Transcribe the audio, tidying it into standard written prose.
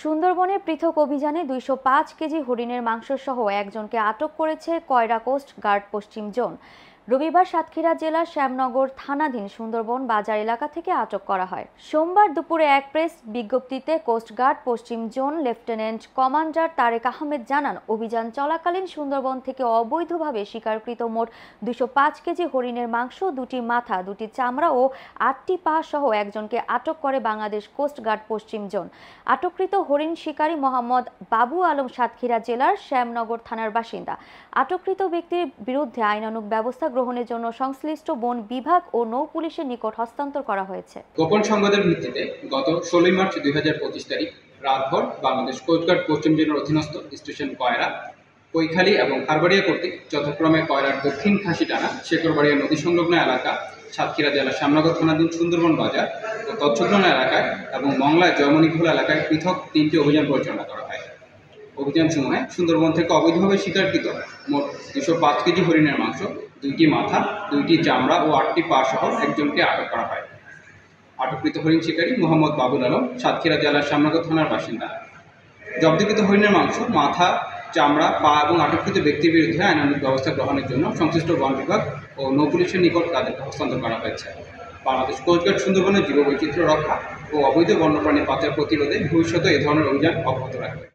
সুন্দরবনে পৃথক অভিযানে ২০৫ কেজি হরিণের মাংসসহ একজনকে আটক করেছে কয়রা কোস্ট গার্ড পশ্চিম জোন। রবিবার সাতক্ষীরা জেলার শ্যামনগর থানাধীন সুন্দরবন বাজার এলাকা থেকে আটক করা হয়। সোমবার দুপুরে এক প্রেস বিজ্ঞপ্তিতে কোস্টগার্ড পশ্চিম zone lieutenant commander Tarek Ahmed জানান, অভিযান চলাকালীন সুন্দরবন থেকে অবৈধভাবে শিকারকৃত মোট ২০৫ কেজি হরিণের মাংস, ২টি মাথা, 2টি চামড়া ও 8টি পা সহ একজনকে আটক করে বাংলাদেশ কোস্টগার্ড পশ্চিম জোন। আটককৃত হরিণ শিকারী মোহাম্মদ বাবু আলম সাতক্ষীরা জেলার শ্যামনগর থানার বাসিন্দা। আটককৃত ব্যক্তির বিরুদ্ধে আইনানুগ ব্যবস্থা গ্রহণের জন্য সংশ্লিষ্ট বন বিভাগ ও নৌ পুলিশের নিকট হস্তান্তর করা হয়েছে। গোপন সংবাদের ভিত্তিতে গত ১৬ মার্চ ২০২৫ তারিখ রাতভর বাংলাদেশ কোস্টগার্ড পশ্চিম জোনের অধীনস্থ স্টেশন কয়রা, কৈখালী এবং খারবাড়িয়া কর্তৃক যথাক্রমে কয়রার দক্ষিণ খাসিটানা, শেকরবাড়িয়া নদী সংলগ্ন এলাকা, সাতক্ষীরা জেলার শ্যামনগর থানাধীন সুন্দরবন বাজার ও তৎসংলগ্ন এলাকায় এবং মংলায় জয়মণিখোলা এলাকায় পৃথক 3টি অভিযান পরিচালনা করা হয়। অভিযান সময়ে সুন্দরবন থেকে অবৈধভাবে শিকারকৃত মোট ২০৫ কেজি হরিণের মাংস, 2টি মাথা, 2টি চামড়া ও 8টি পা সহ একজনকে আটক করা হয়। আটককৃত হরিণ শিকারী মোহাম্মদ বাবুল আলম সাতক্ষীরা জেলার শ্যামনগর থানার বাসিন্দা। জব্দকৃত হরিণের মাংস, মাথা, চামড়া, পা এবং আটককৃত ব্যক্তির বিরুদ্ধে আইনানুগ ব্যবস্থা গ্রহণের জন্য সংশ্লিষ্ট বন বিভাগ ও নৌ পুলিশের নিকট তাদেরকে হস্তান্তর করা হয়েছে। বাংলাদেশ কোস্টগার্ড সুন্দরবনের জীববৈচিত্র্য রক্ষা ও অবৈধ বন্যপ্রাণী পাচার প্রতিরোধে ভবিষ্যতে এ ধরনের অভিযান অব্যাহত রাখবে।